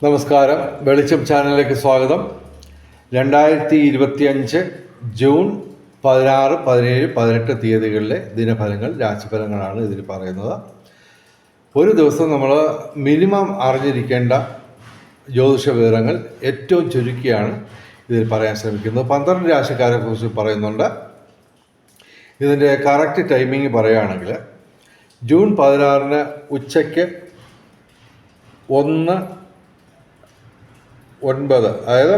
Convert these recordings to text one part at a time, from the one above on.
നമസ്കാരം. വെളിച്ചം ചാനലിലേക്ക് സ്വാഗതം. 2025 ജൂൺ 16, 17, 18 തീയതികളിലെ ദിനഫലങ്ങൾ, രാശിഫലങ്ങളാണ് ഇതിൽ പറയുന്നത്. ഒരു ദിവസം നമ്മൾ മിനിമം അറിഞ്ഞിരിക്കേണ്ട ജ്യോതിഷ വിവരങ്ങൾ ഏറ്റവും ചുരുക്കിയാണ് ഇതിൽ പറയാൻ ശ്രമിക്കുന്നത്. 12 രാശിക്കാരെ കുറിച്ച് പറയുന്നുണ്ട്. ഇതിൻ്റെ കറക്റ്റ് ടൈമിങ് പറയുകയാണെങ്കിൽ ജൂൺ 16 ഉച്ചയ്ക്ക് 1:09, അതായത്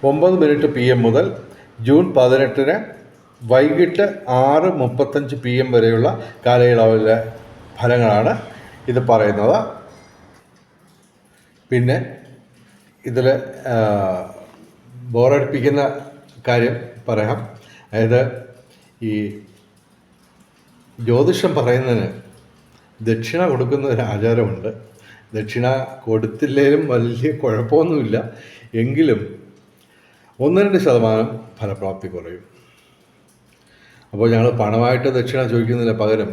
1:09 PM മുതൽ ജൂൺ 18 വൈകിട്ട് 6:35 PM വരെയുള്ള കാലയളവിലെ ഫലങ്ങളാണ് ഇത് പറയുന്നത്. പിന്നെ ഇതിൽ ബോറടിപ്പിക്കുന്ന കാര്യം പറയാം. അതായത് ഈ ജ്യോതിഷം പറയുന്നതിന് ദക്ഷിണ കൊടുക്കുന്ന ഒരു ആചാരമുണ്ട്. ദക്ഷിണ കൊടുത്തില്ലേലും വലിയ കുഴപ്പമൊന്നുമില്ല, എങ്കിലും 1-2% ഫലപ്രാപ്തി കുറയും. അപ്പോൾ ഞങ്ങൾ പണമായിട്ട് ദക്ഷിണ ചോദിക്കുന്നതിന് പകരം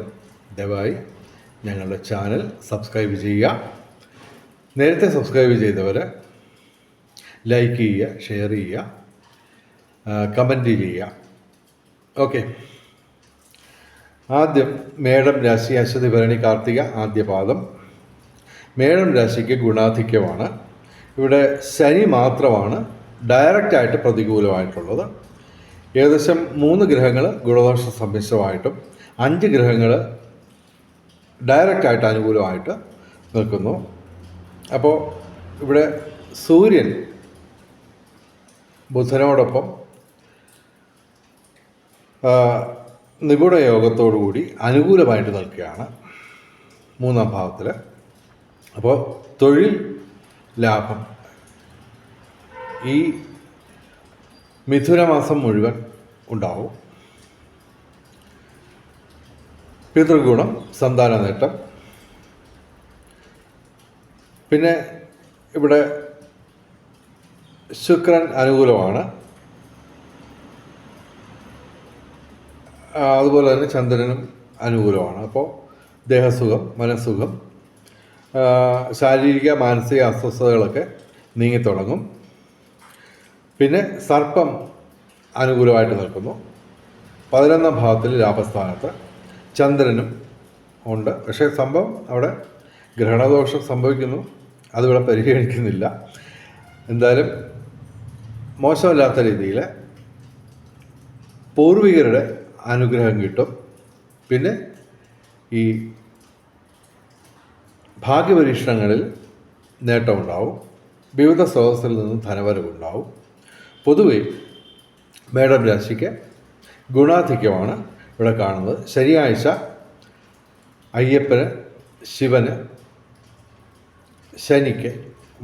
ദയവായി ഞങ്ങളുടെ ചാനൽ സബ്സ്ക്രൈബ് ചെയ്യുക. നേരത്തെ സബ്സ്ക്രൈബ് ചെയ്തവർ ലൈക്ക് ചെയ്യുക, ഷെയർ ചെയ്യുക, കമൻറ്റ് ചെയ്യുക. ഓക്കെ. ആദ്യം മേടം രാശി, അശ്വതി ഭരണി കാർത്തിക ആദ്യ പാദം. മേടം രാശിക്ക് ഗുണാധിക്യമാണ്. ഇവിടെ ശനി മാത്രമാണ് ഡയറക്റ്റായിട്ട് പ്രതികൂലമായിട്ടുള്ളത്. ഏകദേശം 3 ഗ്രഹങ്ങൾ ഗുണദോഷ സമ്മിശ്രമായിട്ടും 5 ഗ്രഹങ്ങൾ ഡയറക്റ്റായിട്ട് അനുകൂലമായിട്ട് നിൽക്കുന്നു. അപ്പോൾ ഇവിടെ സൂര്യൻ ബുധനോടൊപ്പം നിഗൂഢ യോഗത്തോടുകൂടി അനുകൂലമായിട്ട് നിൽക്കുകയാണ് 3-ാം ഭാവത്തിൽ. അപ്പോൾ തൊഴിൽ ലാഭം ഈ മിഥുനമാസം മുഴുവൻ ഉണ്ടാവും. പിതൃഗുണം, സന്താന നേട്ടം. പിന്നെ ഇവിടെ ശുക്രൻ അനുകൂലമാണ്. അതുപോലെ തന്നെ ചന്ദ്രനും അനുകൂലമാണ്. അപ്പോൾ ദേഹസുഖം, മനസ്സുഖം, ശാരീരിക മാനസിക അസ്വസ്ഥതകളൊക്കെ നീങ്ങിത്തുടങ്ങും. പിന്നെ സർപ്പം അനുകൂലമായിട്ട് നിൽക്കുന്നു. 11-ാം ഭാവത്തിൽ ലാഭസ്ഥാനത്ത് ചന്ദ്രനും ഉണ്ട്. പക്ഷേ സംഭവം അവിടെ ഗ്രഹണദോഷം സംഭവിക്കുന്നു, അതിവിടെ പരിഗണിക്കുന്നില്ല. എന്തായാലും മോശമല്ലാത്ത രീതിയിൽ പൂർവികരുടെ അനുഗ്രഹം കിട്ടും. പിന്നെ ഈ ഭാഗ്യപരീക്ഷണങ്ങളിൽ നേട്ടമുണ്ടാവും. വിവിധ സ്രോതസ്സിൽ നിന്നും ധനവരവുണ്ടാവും. പൊതുവെ മേടം രാശിക്ക് ഗുണാധിക്യമാണ് ഇവിടെ കാണുന്നത്. ശനിയാഴ്ച അയ്യപ്പന്, ശിവന്, ശനിക്ക്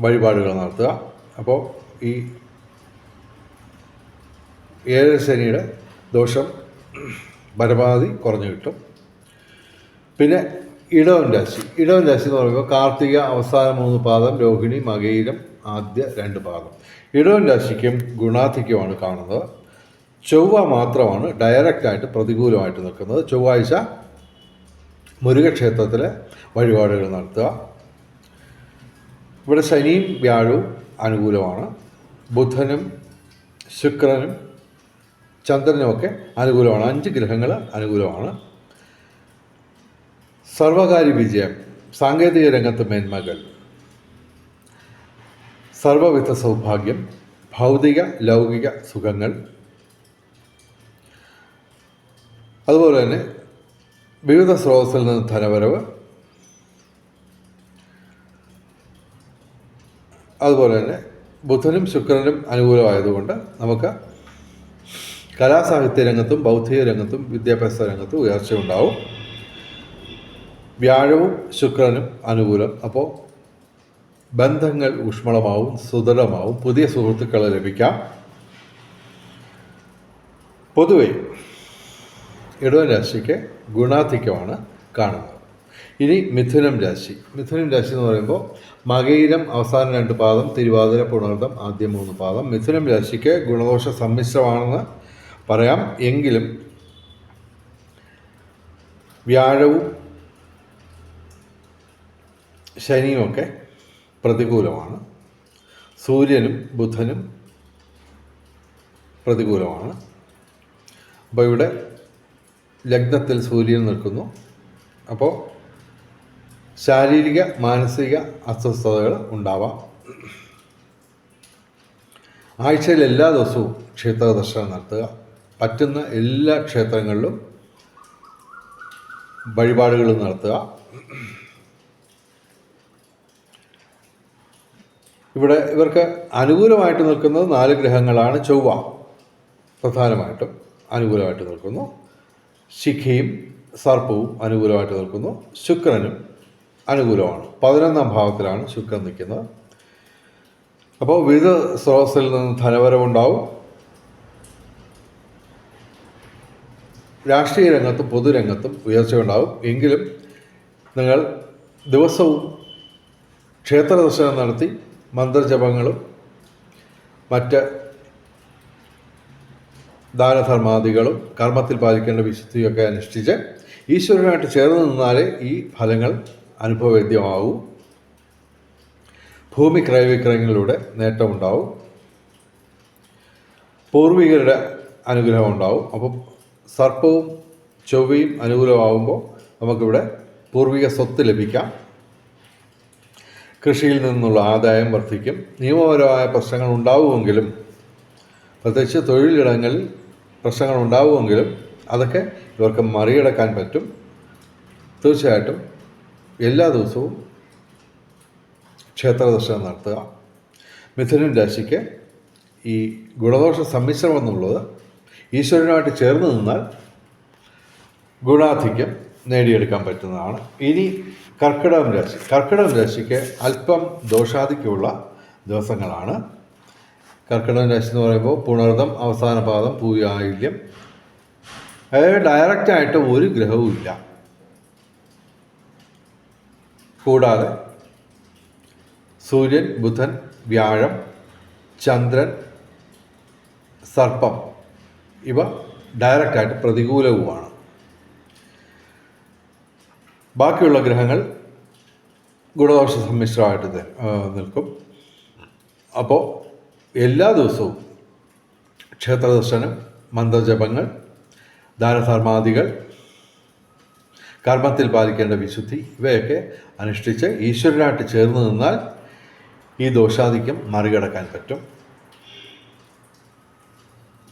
വഴിപാടുകൾ നടത്തുക. അപ്പോൾ ഈ 7 ശനിയുടെ ദോഷം പരമാവധി കുറഞ്ഞു കിട്ടും. പിന്നെ ഇടവൻ രാശി എന്ന് പറയുമ്പോൾ കാർത്തിക അവസാന 3 പാദം, രോഹിണി, മകയിരം ആദ്യ 2 പാദം. ഇടവൻ രാശിക്കും ഗുണാധിക്യമാണ് കാണുന്നത്. ചൊവ്വ മാത്രമാണ് ഡയറക്റ്റായിട്ട് പ്രതികൂലമായിട്ട് നിൽക്കുന്നത്. ചൊവ്വാഴ്ച മുരുകക്ഷേത്രത്തിലെ വഴിപാടുകൾ നടത്തുക. ഇവിടെ ശനിയും വ്യാഴവും അനുകൂലമാണ്. ബുധനും ശുക്രനും ചന്ദ്രനുമൊക്കെ അനുകൂലമാണ്. 5 ഗ്രഹങ്ങൾ അനുകൂലമാണ്. സർവകാര്യ വിജയം, സാങ്കേതിക രംഗത്ത് മേന്മകൾ, സർവവിധ സൗഭാഗ്യം, ഭൗതിക ലൗകിക സുഖങ്ങൾ, അതുപോലെ തന്നെ വിവിധ സ്രോതസ്സിൽ നിന്ന് ധനവരവ്, അതുപോലെ തന്നെ ബുധനും ശുക്രനും അനുകൂലമായതുകൊണ്ട് നമുക്ക് കലാസാഹിത്യ രംഗത്തും ബൗദ്ധിക രംഗത്തും വിദ്യാഭ്യാസ രംഗത്തും ഉയർച്ചയുണ്ടാവും. വ്യാഴവും ശുക്രനും അനുകൂലം. അപ്പോൾ ബന്ധങ്ങൾ ഊഷ്മളമാവും, സുദൃഢമാവും, പുതിയ സുഹൃത്തുക്കളെ ലഭിക്കാം. പൊതുവെ ഇടവൻ രാശിക്ക് ഗുണാധിക്യമാണ് കാണുന്നത്. ഇനി മിഥുനം രാശി എന്ന് പറയുമ്പോൾ മകയിരം അവസാന 2 പാദം, തിരുവാതിര, പുണർദം ആദ്യ 3 പാദം. മിഥുനം രാശിക്ക് ഗുണദോഷ സമ്മിശ്രമാണെന്ന് പറയാം. എങ്കിലും വ്യാഴവും ശനിയുമൊക്കെ പ്രതികൂലമാണ്. സൂര്യനും ബുധനും പ്രതികൂലമാണ്. അപ്പോൾ ഇവിടെ ലഗ്നത്തിൽ സൂര്യൻ നിൽക്കുന്നു. അപ്പോൾ ശാരീരിക മാനസിക അസ്വസ്ഥതകൾ ഉണ്ടാവാം. ആഴ്ചയിൽ എല്ലാ ദിവസവും ക്ഷേത്ര ദർശനം നടത്തുക. പറ്റുന്ന എല്ലാ ക്ഷേത്രങ്ങളിലും വഴിപാടുകളും നടത്തുക. ഇവിടെ ഇവർക്ക് അനുകൂലമായിട്ട് നിൽക്കുന്നത് 4 ഗ്രഹങ്ങളാണ്. ചൊവ്വ പ്രധാനമായിട്ടും അനുകൂലമായിട്ട് നിൽക്കുന്നു. ശിഖയും സർപ്പവും അനുകൂലമായിട്ട് നിൽക്കുന്നു. ശുക്രനും അനുകൂലമാണ്. 11ാം ഭാവത്തിലാണ് ശുക്രൻ നിൽക്കുന്നത്. അപ്പോൾ വിവിധ സ്രോതസ്സിൽ നിന്ന് ധനവരവുണ്ടാവും. രാഷ്ട്രീയ രംഗത്തും പൊതുരംഗത്തും ഉയർച്ചയുണ്ടാവും. എങ്കിലും നിങ്ങൾ ദിവസവും ക്ഷേത്ര ദർശനം നടത്തി മന്ത്രജപങ്ങളും മറ്റ് ദാനധർമാദികളും കർമ്മത്തിൽ പാലിക്കേണ്ട വിശുദ്ധിയൊക്കെ അനുഷ്ഠിച്ച് ഈശ്വരനായിട്ട് ചേർന്ന് നിന്നാലേ ഈ ഫലങ്ങൾ അനുഭവവേദ്യമാവൂ. ഭൂമി ക്രയവിക്രയങ്ങളിലൂടെ നേട്ടമുണ്ടാവും. പൂർവികരുടെ അനുഗ്രഹം ഉണ്ടാവും. അപ്പം സർപ്പവും ചൊവ്വയും അനുകൂലമാവുമ്പോൾ നമുക്കിവിടെ പൂർവിക സ്വത്ത് ലഭിക്കാം. കൃഷിയിൽ നിന്നുള്ള ആദായം വർദ്ധിക്കും. നിയമപരമായ പ്രശ്നങ്ങൾ ഉണ്ടാവുമെങ്കിലും, പ്രത്യേകിച്ച് തൊഴിലിടങ്ങളിൽ പ്രശ്നങ്ങൾ ഉണ്ടാവുമെങ്കിലും അതൊക്കെ ഇവർക്ക് മറികടക്കാൻ പറ്റും. തീർച്ചയായിട്ടും എല്ലാ ദിവസവും ക്ഷേത്ര ദർശനം നടത്തുക. മിഥുനൻ രാശിക്ക് ഈ ഗുണദോഷ സമ്മിശ്രം എന്നുള്ളത് ഈശ്വരനുമായിട്ട് ചേർന്ന് നിന്നാൽ ഗുണാധിക്യം നേടിയെടുക്കാൻ പറ്റുന്നതാണ്. ഇനി കർക്കിടകം രാശിക്ക് അല്പം ദോഷാധിക്യമുള്ള ദിവസങ്ങളാണ്. കർക്കിടകം രാശി എന്ന് പറയുമ്പോൾ പുണർദം, അവസാന പാദം, പൂയായില്യം. അതായത് ഡയറക്റ്റായിട്ട് ഒരു ഗ്രഹവും ഇല്ല. കൂടാതെ സൂര്യൻ, ബുധൻ, വ്യാഴം, ചന്ദ്രൻ, സർപ്പം ഇവ ഡയറക്റ്റായിട്ട് പ്രതികൂലവുമാണ്. ബാക്കിയുള്ള ഗ്രഹങ്ങൾ ഗുണദോഷ സമ്മിശ്രമായിട്ട് നിൽക്കും. അപ്പോൾ എല്ലാ ദിവസവും ക്ഷേത്രദർശനം, മന്ത്രജപങ്ങൾ, ദാനധർമാദികൾ, കർമ്മത്തിൽ പാലിക്കേണ്ട വിശുദ്ധി ഇവയൊക്കെ അനുഷ്ഠിച്ച് ഈശ്വരനായിട്ട് ചേർന്ന് നിന്നാൽ ഈ ദോഷാധിക്യം മറികടക്കാൻ പറ്റും.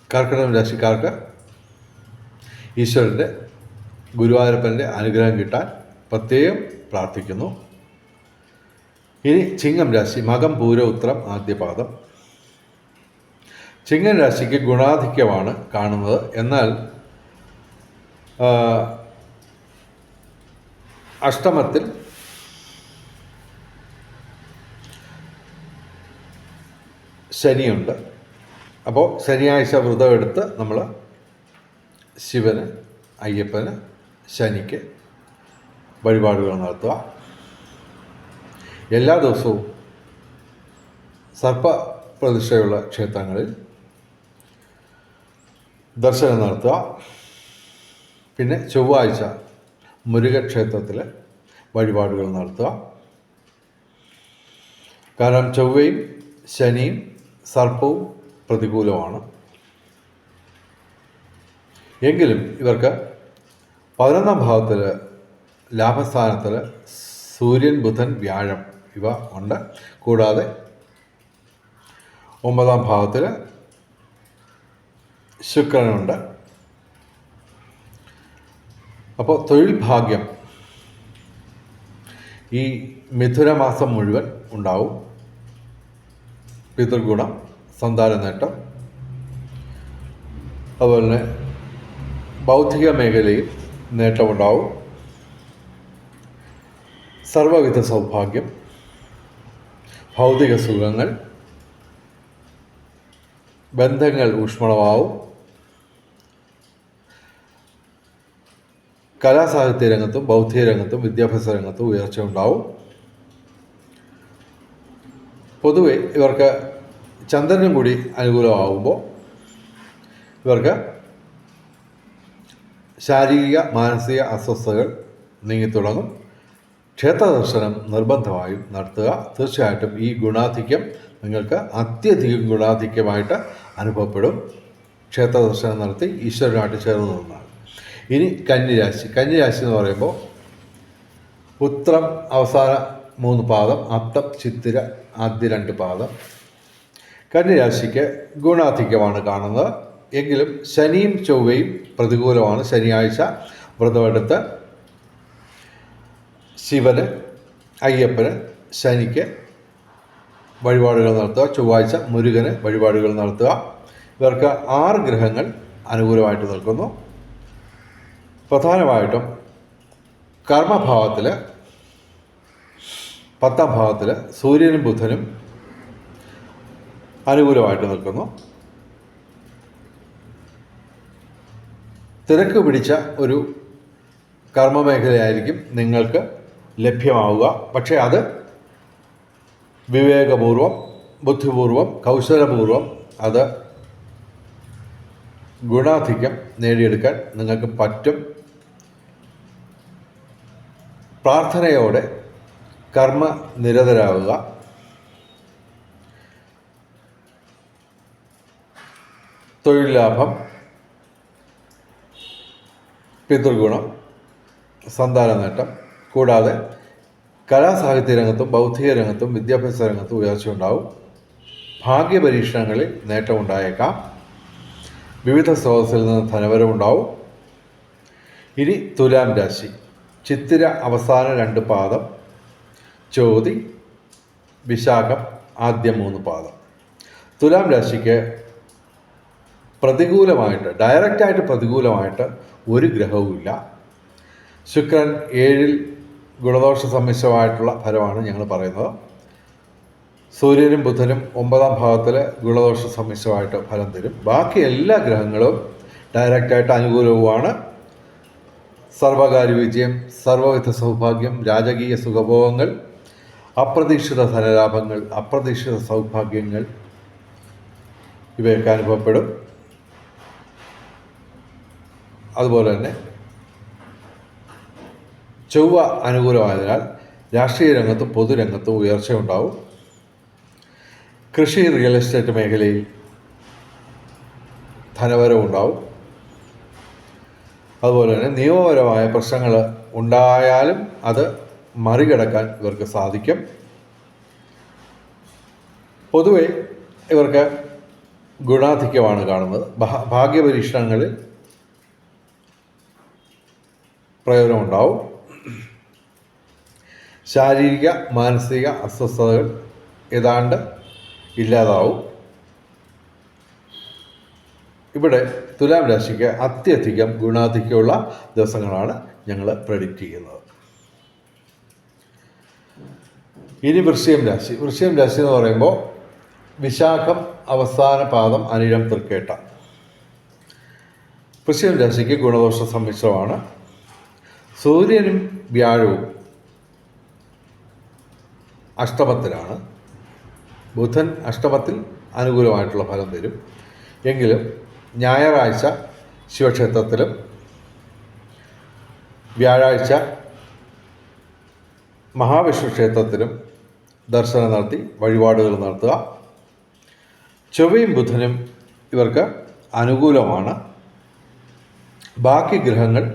കർക്കിടകം രാശിക്കാർക്ക് ഈശ്വരൻ്റെ ഗുരുവായൂരപ്പൻ്റെ അനുഗ്രഹം കിട്ടാൻ പ്രത്യേകം പ്രാർത്ഥിക്കുന്നു. ഇനി ചിങ്ങം രാശി, മകം, പൂരം, ഉത്രം, ആദ്യപാദം. ചിങ്ങം രാശിക്ക് ഗുണാധിക്യമാണ് കാണുന്നത്. എന്നാൽ അഷ്ടമത്തിൽ ശനിയുണ്ട്. അപ്പോൾ ശനിയാഴ്ച വ്രതമെടുത്ത് നമ്മൾ ശിവന്, അയ്യപ്പന്, ശനിക്ക് വഴിപാടുകൾ നടത്തുക. എല്ലാ ദിവസവും സർപ്പപ്രതിഷ്ഠയുള്ള ക്ഷേത്രങ്ങളിൽ ദർശനം നടത്തുക. പിന്നെ ചൊവ്വാഴ്ച മുരുകക്ഷേത്രത്തിൽ വഴിപാടുകൾ നടത്തുക. കാരണം ചൊവ്വയും ശനിയും സർപ്പവും പ്രതികൂലമാണ്. എങ്കിലും ഇവർക്ക് 11ാം ഭാവത്തിൽ ലാഭസ്ഥാനത്തിൽ സൂര്യൻ, ബുധൻ, വ്യാഴം ഇവ ഉണ്ട്. കൂടാതെ 9ാം ഭാവത്തിൽ ശുക്രനുണ്ട്. അപ്പോൾ തൊഴിൽ ഭാഗ്യം ഈ മിഥുന മാസം മുഴുവൻ ഉണ്ടാവും. പിതൃഗുണം, സന്താന നേട്ടം, അതുപോലെ തന്നെ ബൗദ്ധിക മേഖലയിൽ നേട്ടമുണ്ടാവും. സർവവിധ സൗഭാഗ്യം, ഭൗതിക സുഖങ്ങൾ, ബന്ധങ്ങൾ ഊഷ്മളമാവും. കലാസാഹിത്യ രംഗത്തും ബൗദ്ധിക രംഗത്തും വിദ്യാഭ്യാസ രംഗത്തും ഉയർച്ച ഉണ്ടാവും. പൊതുവെ ഇവർക്ക് ചന്ദ്രനും കൂടി അനുകൂലമാകുമ്പോൾ ഇവർക്ക് ശാരീരിക മാനസിക അസ്വസ്ഥതകൾ നീങ്ങിത്തുടങ്ങും. ക്ഷേത്ര ദർശനം നിർബന്ധമായും നടത്തുക. തീർച്ചയായിട്ടും ഈ ഗുണാധിക്യം നിങ്ങൾക്ക് അത്യധികം ഗുണാധിക്യമായിട്ട് അനുഭവപ്പെടും. ക്ഷേത്ര ദർശനം നടത്തി ഈശ്വരനുമായിട്ട് ചേർന്ന് നിന്നാണ്. ഇനി കന്നിരാശി. കന്നിരാശി എന്ന് പറയുമ്പോൾ ഉത്രം അവസാന 3 പാദം, അത്തം ചിത്തിര ആദ്യ 2 പാദം. കന്നിരാശിക്ക് ഗുണാധിക്യമാണ് കാണുന്നത്. എങ്കിലും ശനിയും ചൊവ്വയും പ്രതികൂലമാണ്. ശനിയാഴ്ച വ്രതമെടുത്ത് ശിവന്, അയ്യപ്പന്, ശനിക്ക് വഴിപാടുകൾ നടത്തുക. ചൊവ്വാഴ്ച മുരുകന് വഴിപാടുകൾ നടത്തുക. ഇവർക്ക് 6 ഗ്രഹങ്ങൾ അനുകൂലമായിട്ട് നിൽക്കുന്നു. പ്രധാനമായിട്ടും കർമ്മഭാവത്തിൽ 10ാം ഭാവത്തിൽ സൂര്യനും ബുധനും അനുകൂലമായിട്ട് നിൽക്കുന്നു. തിരക്ക് പിടിച്ച ഒരു കർമ്മമേഖലയായിരിക്കും നിങ്ങൾക്ക് ലഭ്യമാവുക. പക്ഷേ അത് വിവേകപൂർവം, ബുദ്ധിപൂർവം, കൗശലപൂർവം അത് ഗുണാധിക്യം നേടിയെടുക്കാൻ നിങ്ങൾക്ക് പറ്റും. പ്രാർത്ഥനയോടെ കർമ്മ നിരതരാവുക. തൊഴിൽ ലാഭം, പിതൃഗുണം, സന്താന നേട്ടം, കൂടാതെ കലാസാഹിത്യ രംഗത്തും ബൗദ്ധിക രംഗത്തും വിദ്യാഭ്യാസ രംഗത്തും ഉയർച്ചയുണ്ടാവും. ഭാഗ്യപരീക്ഷണങ്ങളിൽ നേട്ടമുണ്ടായേക്കാം. വിവിധ സ്രോതസ്സിൽ നിന്ന് ധനവരവുണ്ടാവും. ഇനി തുലാം രാശി. ചിത്തിര അവസാന 2 പാദം, ചോതി, വിശാഖം ആദ്യ 3 പാദം. തുലാം രാശിക്ക് പ്രതികൂലമായിട്ട്, ഡയറക്റ്റായിട്ട് പ്രതികൂലമായിട്ട് ഒരു ഗ്രഹവുമില്ല. ശുക്രൻ 7-ൽ ഗുണദോഷ സമ്മിശ്രമായിട്ടുള്ള ഫലമാണ് ഞങ്ങൾ പറയുന്നത്. സൂര്യനും ബുധനും 9ാം ഭാവത്തിൽ ഗുണദോഷ സമ്മിശ്രമായിട്ട് ഫലം തരും. ബാക്കി എല്ലാ ഗ്രഹങ്ങളും ഡയറക്റ്റായിട്ട് അനുകൂലവുമാണ്. സർവകാര്യ വിജയം, സർവവിധ സൗഭാഗ്യം, രാജകീയ സുഖഭോഗങ്ങൾ, അപ്രതീക്ഷിത ധനലാഭങ്ങൾ, അപ്രതീക്ഷിത സൗഭാഗ്യങ്ങൾ ഇവയൊക്കെ അനുഭവപ്പെടും. അതുപോലെ തന്നെ ചൊവ്വ അനുകൂലമായതിനാൽ രാഷ്ട്രീയ രംഗത്തും പൊതുരംഗത്തും ഉയർച്ചയുണ്ടാവും. കൃഷി, റിയൽ എസ്റ്റേറ്റ് മേഖലയിൽ ധനവരവുണ്ടാവും. അതുപോലെ തന്നെ നിയമപരമായ പ്രശ്നങ്ങൾ ഉണ്ടായാലും അത് മറികടക്കാൻ ഇവർക്ക് സാധിക്കും. പൊതുവെ ഇവർക്ക് ഗുണാധിക്യമാണ് കാണുന്നത്. ഭാഗ്യപരീക്ഷണങ്ങളിൽ പ്രയോജനമുണ്ടാവും. ശാരീരിക മാനസിക അസ്വസ്ഥതകൾ ഏതാണ്ട് ഇല്ലാതാവും. ഇവിടെ തുലാം രാശിക്ക് അത്യധികം ഗുണാധിക്യമുള്ള ദിവസങ്ങളാണ് ഞങ്ങൾ പ്രെഡിക്റ്റ് ചെയ്യുന്നത്. ഇനി വൃശ്ചികം രാശി. വൃശ്ചികം രാശി എന്ന് പറയുമ്പോൾ വിശാഖം അവസാന പാദം, അനിഴം തൃക്കേട്ട. വൃശ്ചികം രാശിക്ക് ഗുണദോഷ സമ്മിശ്രമാണ്. സൂര്യനും വ്യാഴവും അഷ്ടമത്തിലാണ്. ബുധൻ അഷ്ടമത്തിൽ അനുകൂലമായിട്ടുള്ള ഫലം തരും. എങ്കിലും ഞായറാഴ്ച ശിവക്ഷേത്രത്തിലും വ്യാഴാഴ്ച മഹാവിഷ്ണു ക്ഷേത്രത്തിലും ദർശനം നടത്തി വഴിപാടുകൾ നടത്തുക. ചൊവ്വയും ബുധനും ഇവർക്ക് അനുകൂലമാണ്. ബാക്കി ഗ്രഹങ്ങൾ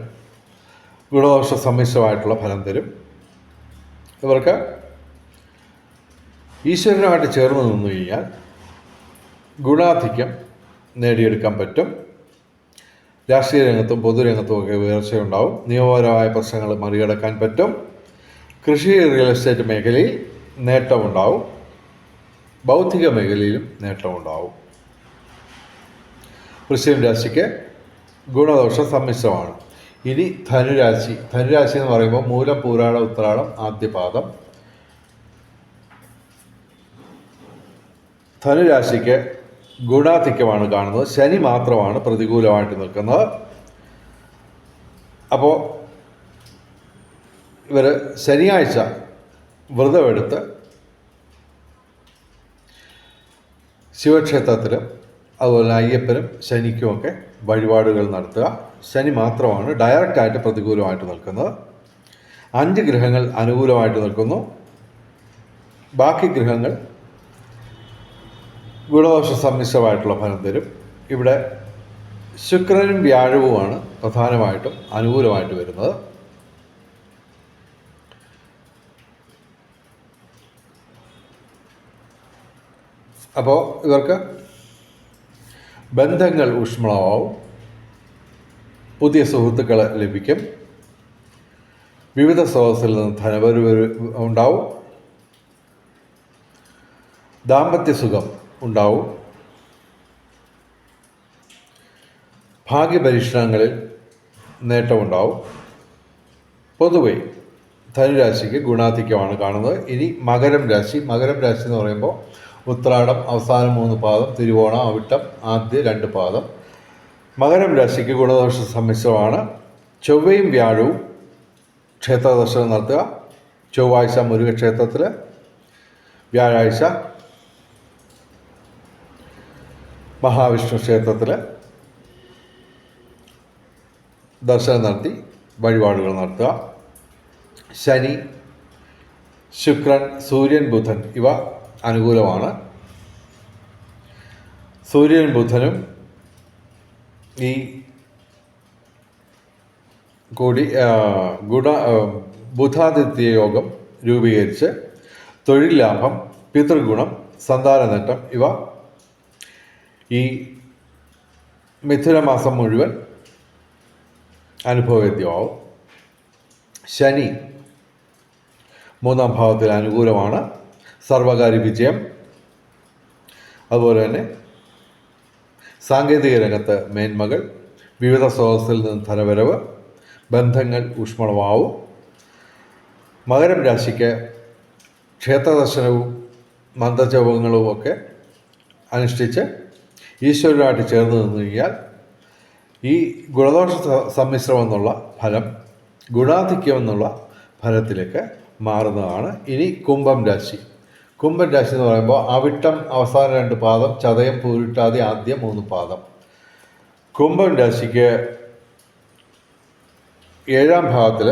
ഗുണദോഷ സമ്മിശ്രമായിട്ടുള്ള ഫലം തരും. ഇവർക്ക് ഈശ്വരനുമായിട്ട് ചേർന്ന് നിന്നു കഴിഞ്ഞാൽ ഗുണാധിക്യം നേടിയെടുക്കാൻ പറ്റും. രാഷ്ട്രീയ രംഗത്തും പൊതുരംഗത്തുമൊക്കെ ഉയർച്ചയുണ്ടാവും. നിയമപരമായ പ്രശ്നങ്ങൾ മറികടക്കാൻ പറ്റും. കൃഷി, റിയൽ എസ്റ്റേറ്റ് മേഖലയിൽ നേട്ടമുണ്ടാവും. ബൗദ്ധിക മേഖലയിലും നേട്ടമുണ്ടാവും. വൃശ്ചികം രാശിക്ക് ഗുണദോഷ സമ്മിശ്രമാണ്. ഇനി ധനുരാശി. ധനുരാശി എന്ന് പറയുമ്പോൾ മൂലം, പൂരാട, ഉത്രാടം ആദ്യ പാദം. ധനുരാശിക്ക് ഗുണാധിക്യമാണ് കാണുന്നത്. ശനി മാത്രമാണ് പ്രതികൂലമായിട്ട് നിൽക്കുന്നത്. അപ്പോൾ ഇവർ ശനിയാഴ്ച വ്രതമെടുത്ത് ശിവക്ഷേത്രത്തിലും അതുപോലെ അയ്യപ്പനും ശനിക്കുമൊക്കെ വഴിപാടുകൾ നടത്തുക. ശനി മാത്രമാണ് ഡയറക്റ്റായിട്ട് പ്രതികൂലമായിട്ട് നിൽക്കുന്നത്. 5 ഗ്രഹങ്ങൾ അനുകൂലമായിട്ട് നിൽക്കുന്നു. ബാക്കി ഗ്രഹങ്ങൾ ഗുണദോഷ സമ്മിശ്രമായിട്ടുള്ള ഫലം തരും. ഇവിടെ ശുക്രനും വ്യാഴവുമാണ് പ്രധാനമായിട്ടും അനുകൂലമായിട്ട് വരുന്നത്. അപ്പോൾ ഇവർക്ക് ബന്ധങ്ങൾ ഊഷ്മളമാവും, പുതിയ സുഹൃത്തുക്കളെ ലഭിക്കും, വിവിധ സ്രോതസ്സിൽ നിന്ന് ധനവരവ് ഉണ്ടാവും, ദാമ്പത്യ സുഖം ഉണ്ടാവും, ഭാഗ്യപരീക്ഷണങ്ങളിൽ നേട്ടമുണ്ടാവും. പൊതുവെ ധനുരാശിക്ക് ഗുണാധിക്യമാണ് കാണുന്നത്. ഇനി മകരം രാശി എന്ന് പറയുമ്പോൾ ഉത്രാടം അവസാനം 3 പാദം, തിരുവോണം, അവിട്ടം ആദ്യ 2 പാദം. മകരം രാശിക്ക് ഗുണദോഷ സമ്മിശ്രമാണ്. ചൊവ്വയും വ്യാഴവും ക്ഷേത്ര ദർശനം നടത്തുക. ചൊവ്വാഴ്ച മുരുകക്ഷേത്രത്തിൽ, വ്യാഴാഴ്ച മഹാവിഷ്ണു ക്ഷേത്രത്തിൽ ദർശനം നടത്തി വഴിപാടുകൾ നടത്തുക. ശനി, ശുക്രൻ, സൂര്യൻ, ബുധൻ ഇവ അനുകൂലമാണ്. സൂര്യൻ ബുധനും ഈ കൂടി ബുധാദിത്യ യോഗം രൂപീകരിച്ച് തൊഴിൽ ലാഭം, പിതൃഗുണം, സന്താന നേട്ടം ഇവ ഈ മിഥുന മാസം മുഴുവൻ അനുഭവവേദ്യമാവും. ശനി 3-ാം ഭാവത്തിൽ അനുകൂലമാണ്. സർവകാര്യ വിജയം, അതുപോലെ തന്നെ സാങ്കേതിക രംഗത്ത് മേന്മകൾ, വിവിധ സ്രോതസ്സിൽ നിന്ന് ധനവരവ്, ബന്ധങ്ങൾ ഊഷ്മളമാവും. മകരം രാശിക്ക് ക്ഷേത്രദർശനവും മന്ത്രജപങ്ങളും ഒക്കെ അനുഷ്ഠിച്ച് ഈശ്വരനുമായിട്ട് ചേർന്ന് നിന്ന് കഴിഞ്ഞാൽ ഈ ഗുണദോഷ സമ്മിശ്രം എന്നുള്ള ഫലം ഗുണാധിക്യം എന്നുള്ള ഫലത്തിലേക്ക് മാറുന്നതാണ്. ഇനി കുംഭം രാശി എന്ന് പറയുമ്പോൾ അവിട്ടം അവസാന 2 പാദം, ചതയം, പൂരിട്ടാതി ആദ്യ 3 പാദം. കുംഭം രാശിക്ക് 7-ാം ഭാവത്തിൽ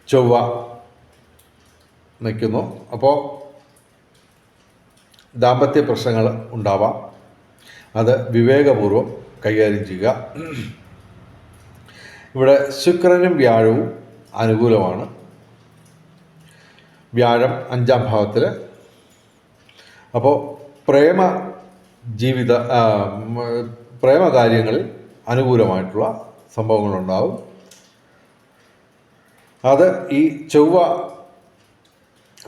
ചൊവ്വ നിൽക്കുന്നു. അപ്പോൾ ദാമ്പത്യ പ്രശ്നങ്ങൾ ഉണ്ടാവാം. അത് വിവേകപൂർവം കൈകാര്യം ചെയ്യുക. ഇവിടെ ശുക്രനും വ്യാഴവും അനുകൂലമാണ്. വ്യാഴം 5-ാം ഭാവത്തിൽ. അപ്പോൾ പ്രേമകാര്യങ്ങളിൽ അനുകൂലമായിട്ടുള്ള സംഭവങ്ങളുണ്ടാവും. അത് ഈ ചൊവ്വ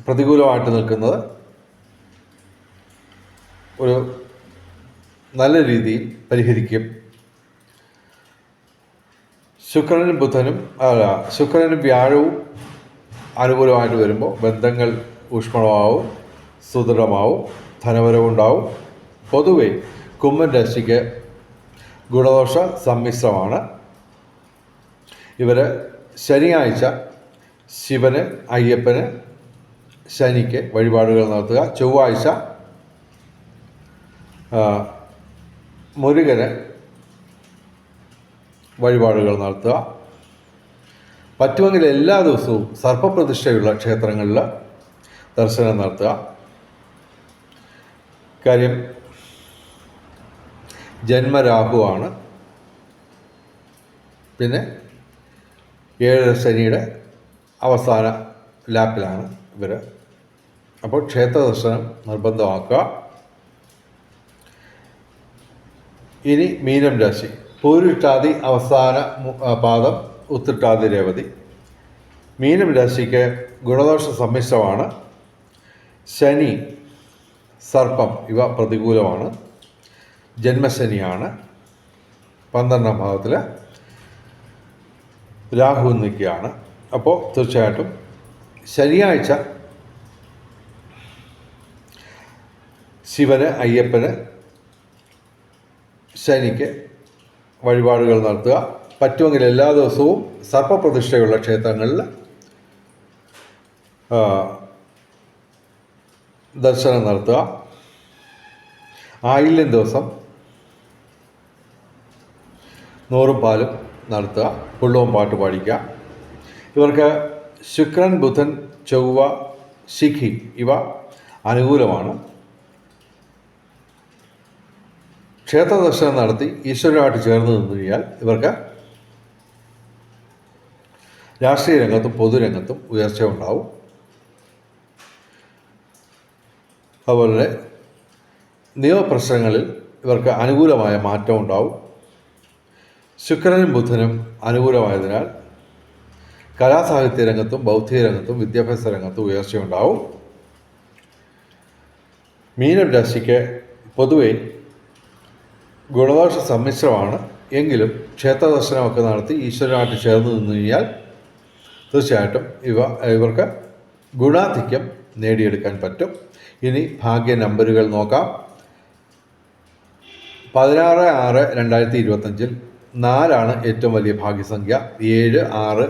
പ്രതികൂലമായിട്ട് നിൽക്കുന്നത് ഒരു നല്ല രീതിയിൽ പരിഹരിക്കും. ശുക്രനും വ്യാഴവും അനുകൂലമായിട്ട് വരുമ്പോൾ ബന്ധങ്ങൾ ഊഷ്മളമാവും, സുദൃഢമാവും, ധനവരവുണ്ടാവും. പൊതുവെ കുംഭൻ രാശിക്ക് ഗുണദോഷ സമ്മിശ്രമാണ്. ഇവർ ശനിയാഴ്ച ശിവന്, അയ്യപ്പന്, ശനിക്ക് വഴിപാടുകൾ നടത്തുക. ചൊവ്വാഴ്ച മുരുകന് വഴിപാടുകൾ നടത്തുക. പറ്റുമെങ്കിൽ എല്ലാ ദിവസവും സർപ്പപ്രതിഷ്ഠയുള്ള ക്ഷേത്രങ്ങളിൽ ദർശനം നടത്തുക. കാര്യം ജന്മരാഹുവാണ്. പിന്നെ 7 ശനിയുടെ അവസാന ലാപ്പിലാണ് ഇവർ. അപ്പോൾ ക്ഷേത്ര ദർശനം നിർബന്ധമാക്കുക. ഇനി മീനം രാശി പൂരിട്ടാതി അവസാന പാദം, ഉത്രട്ടാതി രേവതി. മീനം രാശിക്ക് ഗുണദോഷ സമ്മിശ്രമാണ്. ശനി, സർപ്പം ഇവ പ്രതികൂലമാണ്. ജന്മശനിയാണ്. 12-ാം ഭാവത്തിൽ രാഹു നിൽക്കുകയാണ്. അപ്പോൾ തീർച്ചയായിട്ടും ശനിയാഴ്ച ശിവന്, അയ്യപ്പന്, ശനിക്ക് വഴിപാടുകൾ നടത്തുക. പറ്റുമെങ്കിൽ എല്ലാ ദിവസവും സർപ്പപ്രതിഷ്ഠയുള്ള ക്ഷേത്രങ്ങളിൽ ദർശനം നടത്തുക. ആയില്യം ദിവസം 100 പാലും നടത്തുക. പുള്ളവും പാട്ട് പാടിക്കുക. ഇവർക്ക് ശുക്രൻ, ബുധൻ, ചൊവ്വ, ശിഖി ഇവ അനുകൂലമാണ്. ക്ഷേത്ര ദർശനം നടത്തി ഈശ്വരനുമായിട്ട് ചേർന്ന് നിന്നു കഴിഞ്ഞാൽ ഇവർക്ക് രാഷ്ട്രീയ രംഗത്തും പൊതുരംഗത്തും ഉയർച്ച ഉണ്ടാവും. അതുപോലെ നിയമപ്രശ്നങ്ങളിൽ ഇവർക്ക് അനുകൂലമായ മാറ്റം ഉണ്ടാവും. ശുക്രനും ബുധനും അനുകൂലമായതിനാൽ കലാസാഹിത്യ രംഗത്തും ബൗദ്ധിക രംഗത്തും വിദ്യാഭ്യാസ രംഗത്തും ഉയർച്ചയുണ്ടാവും. മീനം രാശിക്ക് പൊതുവെ ഗുണദോഷ സമ്മിശ്രമാണ്. എങ്കിലും ക്ഷേത്ര ദർശനമൊക്കെ നടത്തി ഈശ്വരനായിട്ട് ചേർന്ന് നിന്നു കഴിഞ്ഞാൽ തീർച്ചയായിട്ടും ഇവർക്ക് ഗുണാധിക്യം നേടിയെടുക്കാൻ പറ്റും. ഇനി ഭാഗ്യ നമ്പറുകൾ നോക്കാം. 16/6/2025 4 ഏറ്റവും വലിയ ഭാഗ്യസംഖ്യ. 7, 6,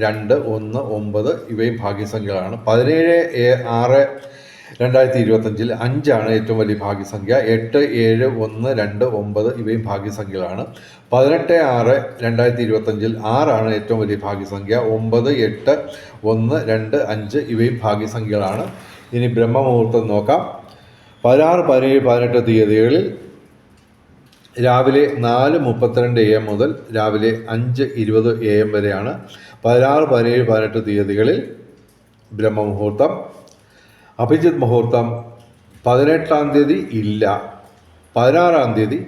2, 1, 9 ഇവയും ഭാഗ്യസംഖ്യകളാണ്. 17/6/2025 5 ഏറ്റവും വലിയ ഭാഗ്യസംഖ്യ. 8, 7, 1, 2, 9 ഇവയും ഭാഗ്യസംഖ്യകളാണ്. 18/6/2025 6 ഏറ്റവും വലിയ ഭാഗ്യസംഖ്യ. 9, 8, 1, 2, 5 ഇവയും ഭാഗ്യസംഖ്യകളാണ്. ഇനി ബ്രഹ്മമുഹൂർത്തം നോക്കാം. 16, 17, 18 തീയതികളിൽ രാവിലെ 4:32 AM മുതൽ രാവിലെ 5:20 AM വരെയാണ് 16, 17, 18 തീയതികളിൽ ബ്രഹ്മമുഹൂർത്തം. അഭിജിത്ത് മുഹൂർത്തം 18-ാം തീയതി ഇല്ല. 16-ാം തീയതി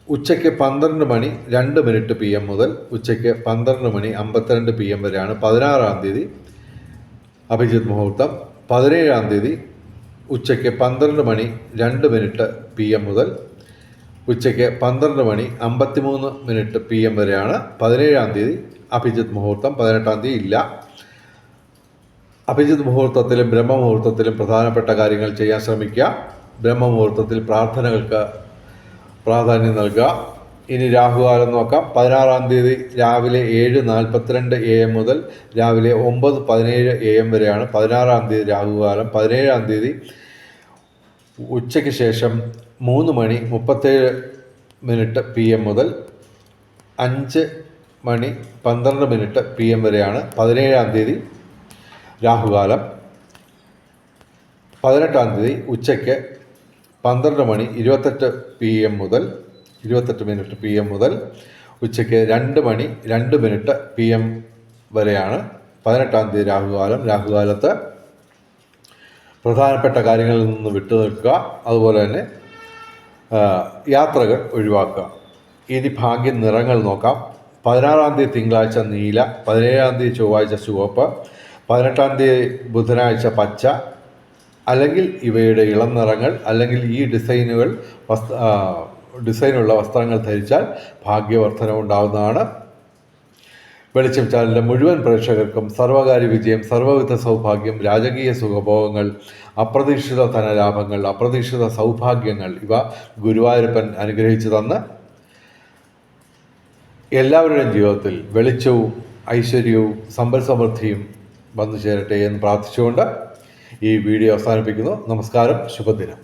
ഉച്ചയ്ക്ക് 12:02 PM മുതൽ ഉച്ചയ്ക്ക് 12:52 PM വരെയാണ് 16-ാം തീയതി അഭിജിത്ത് മുഹൂർത്തം. 17-ാം തീയതി ഉച്ചയ്ക്ക് 12:02 PM മുതൽ ഉച്ചയ്ക്ക് 12:53 PM വരെയാണ് 17-ാം തീയതി അഭിജിത്ത് മുഹൂർത്തം. 18-ാം തീയതി ഇല്ല. അഭിജിത്ത് മുഹൂർത്തത്തിലും ബ്രഹ്മമുഹൂർത്തത്തിലും പ്രധാനപ്പെട്ട കാര്യങ്ങൾ ചെയ്യാൻ ശ്രമിക്കുക. ബ്രഹ്മമുഹൂർത്തത്തിൽ പ്രാർത്ഥനകൾക്ക് പ്രാധാന്യം നൽകുക. ഇനി രാഹുകാലം നോക്കാം. 16-ാം തീയതി രാവിലെ 7:42 AM മുതൽ രാവിലെ 9:17 AM വരെയാണ് 16-ാം തീയതി രാഹുകാലം. 17-ാം തീയതി ഉച്ചയ്ക്ക് ശേഷം 3:37 PM മുതൽ 5:12 PM വരെയാണ് 17-ാം തീയതി രാഹുകാലം. 18-ാം തീയതി ഉച്ചയ്ക്ക് 12:28 PM മുതൽ 28 PM മുതൽ ഉച്ചയ്ക്ക് 2:02 PM വരെയാണ് 18-ാം തീയതി രാഹുകാലം. രാഹുകാലത്ത് പ്രധാനപ്പെട്ട കാര്യങ്ങളിൽ നിന്ന് വിട്ടുനിൽക്കുക. അതുപോലെ തന്നെ യാത്രകൾ ഒഴിവാക്കുക. ഇനി ഭാഗ്യ നിറങ്ങൾ നോക്കാം. 16-ാം തീയതി തിങ്കളാഴ്ച നീല, 17-ാം തീയതി ചൊവ്വാഴ്ച ചുവപ്പ്, 18-ാം തീയതി ബുധനാഴ്ച പച്ച, അല്ലെങ്കിൽ ഇവയുടെ ഇളം നിറങ്ങൾ അല്ലെങ്കിൽ ഈ ഡിസൈനുള്ള വസ്ത്രങ്ങൾ ധരിച്ചാൽ ഭാഗ്യവർദ്ധന ഉണ്ടാവുന്നതാണ്. വെളിച്ചം ചാനലിലെ മുഴുവൻ പ്രേക്ഷകർക്കും സർവകാര്യ വിജയം, സർവ്വവിധ സൗഭാഗ്യം, രാജകീയ സുഖഭോഗങ്ങൾ, അപ്രതീക്ഷിത ധനലാഭങ്ങൾ, അപ്രതീക്ഷിത സൗഭാഗ്യങ്ങൾ ഇവ ഗുരുവായൂരപ്പൻ അനുഗ്രഹിച്ചു തന്ന് എല്ലാവരുടെയും ജീവിതത്തിൽ വെളിച്ചവും ഐശ്വര്യവും സമ്പൽ സമൃദ്ധിയും വന്നു ചേരട്ടെ എന്ന് പ്രാർത്ഥിച്ചുകൊണ്ട് ഈ വീഡിയോ അവസാനിപ്പിക്കുന്നു. നമസ്കാരം. ശുഭദിനം.